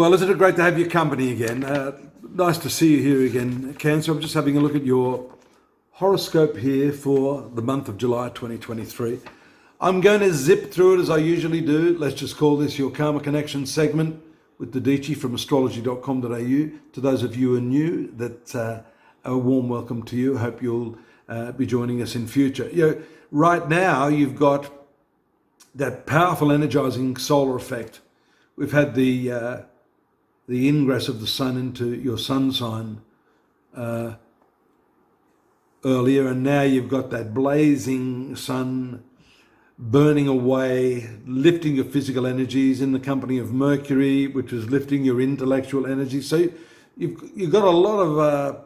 Well, isn't it great to have your company again? Nice to see you here again, Cancer. I'm just having a look at your horoscope here for the month of July 2023. I'm going to zip through it as I usually do. Let's just call this your Karma Connection segment with Dodici from astrology.com.au. To those of you who are new, a warm welcome to you. Hope you'll be joining us in future. Right now, you've got that powerful, energizing solar effect. We've had the ingress of the sun into your sun sign earlier, and now you've got that blazing sun burning away, lifting your physical energies in the company of Mercury, which is lifting your intellectual energy. So you've got a lot of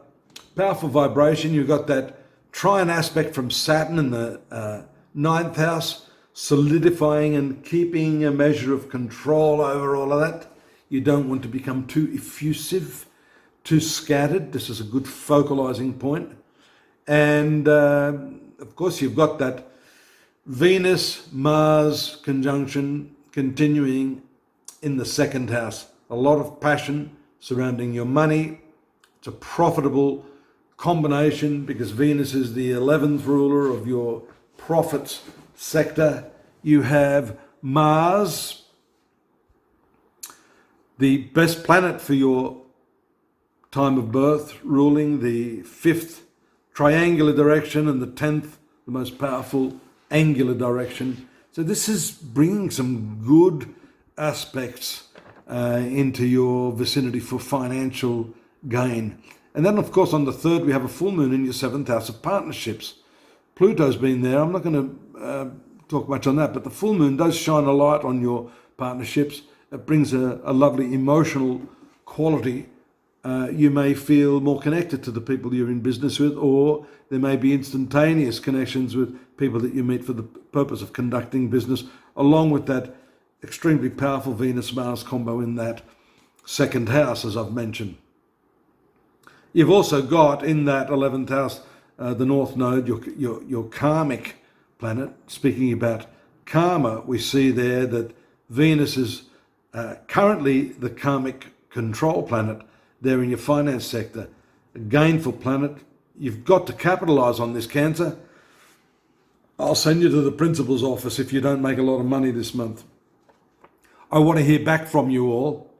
powerful vibration. You've got that trine aspect from Saturn in the ninth house, solidifying and keeping a measure of control over all of that. You don't want to become too effusive, too scattered. This is a good focalizing point. And of course, you've got that Venus-Mars conjunction continuing in the second house. A lot of passion surrounding your money. It's a profitable combination because Venus is the 11th ruler of your profits sector. You have Mars, the best planet for your time of birth, ruling the 5th triangular direction and the 10th, the most powerful angular direction. So this is bringing some good aspects into your vicinity for financial gain. And then, of course, on the 3rd, we have a full moon in your 7th house of partnerships. Pluto's been there. I'm not going to talk much on that, but the full moon does shine a light on your partnerships. It brings a lovely emotional quality. You may feel more connected to the people you're in business with, or there may be instantaneous connections with people that you meet for the purpose of conducting business, along with that extremely powerful Venus-Mars combo in that second house, as I've mentioned. You've also got in that 11th house, the North Node, your karmic planet. Speaking about karma, we see there that Venus is currently the karmic control planet there in your finance sector, a gainful planet. You've got to capitalize on this, Cancer. I'll send you to the principal's office if you don't make a lot of money this month. I want to hear back from you all.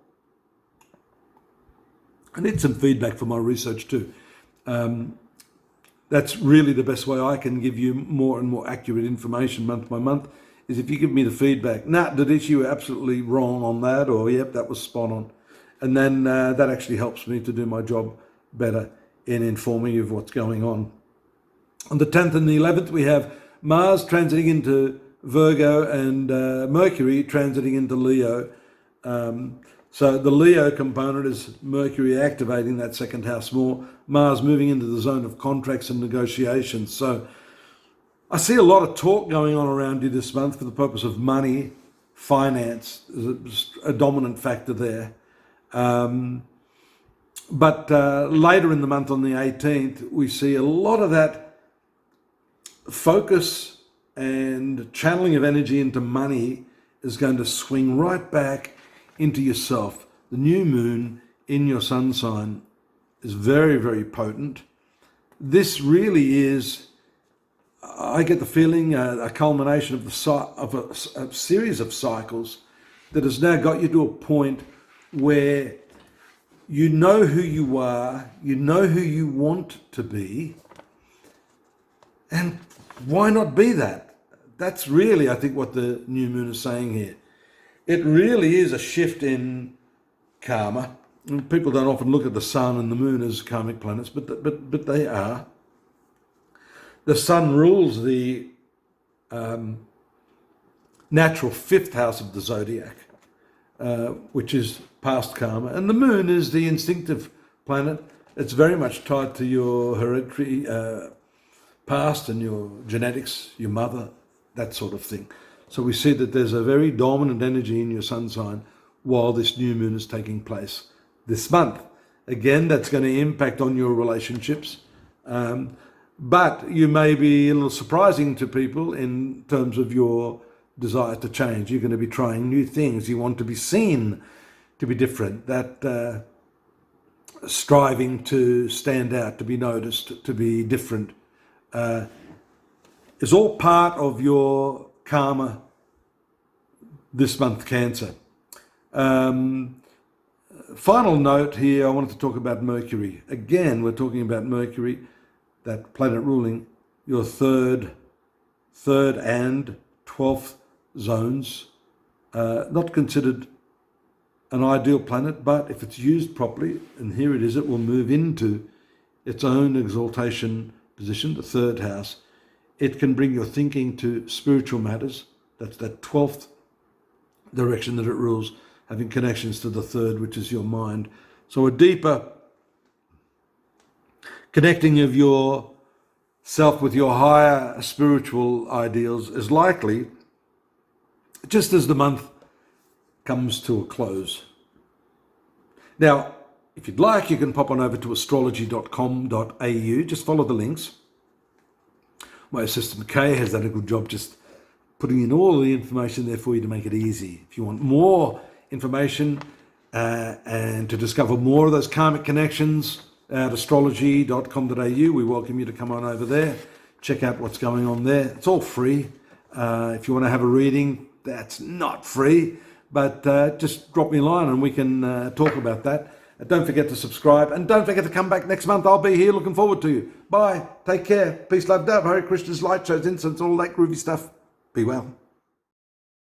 I need some feedback for my research too. That's really the best way I can give you more and more accurate information month by month, is if you give me the feedback. Nah, Dodici, you were absolutely wrong on that, or yep, that was spot on. And then that actually helps me to do my job better in informing you of what's going on. On the 10th and the 11th, we have Mars transiting into Virgo and Mercury transiting into Leo. So the Leo component is Mercury activating that second house more, Mars moving into the zone of contracts and negotiations. So I see a lot of talk going on around you this month for the purpose of money, finance. There's a dominant factor there. But later in the month on the 18th, we see a lot of that focus and channeling of energy into money is going to swing right back into yourself. The new moon in your sun sign is very, very potent. This really is, I get the feeling, a culmination of a series of cycles that has now got you to a point where you know who you are, you know who you want to be, and why not be that? That's really, I think, what the new moon is saying here. It really is a shift in karma. And people don't often look at the sun and the moon as karmic planets, but they are. The sun rules the natural 5th house of the zodiac, which is past karma, and the moon is the instinctive planet. It's very much tied to your hereditary past and your genetics, your mother, that sort of thing. So we see that there's a very dominant energy in your sun sign while this new moon is taking place this month. Again, that's going to impact on your relationships, but you may be a little surprising to people in terms of your desire to change. You're going to be trying new things. You want to be seen. to be different, that striving to stand out, to be noticed, to be different, is all part of your karma this month, Cancer. Final note here, I wanted to talk about Mercury. Again, we're talking about Mercury, that planet ruling your third and 12th zones. Not considered an ideal planet, but if it's used properly, and here it is, it will move into its own exaltation position, the third house. It can bring your thinking to spiritual matters. That's that 12th direction that it rules, having connections to the third, which is your mind. So a deeper connecting of your self with your higher spiritual ideals is likely just as the month comes to a close. Now, if you'd like, you can pop on over to astrology.com.au. Just follow the links. My assistant Kay has done a good job just putting in all the information there for you to make it easy. If you want more information and to discover more of those karmic connections at astrology.com.au, we welcome you to come on over there, check out what's going on there. It's all free. If you want to have a reading, that's not free, but just drop me a line and we can talk about that. Don't forget to subscribe, and don't forget to come back next month. I'll be here, looking forward to you. Bye. Take care. Peace, love, dove. Hare Krishna's light shows, incense, all that groovy stuff. Be well.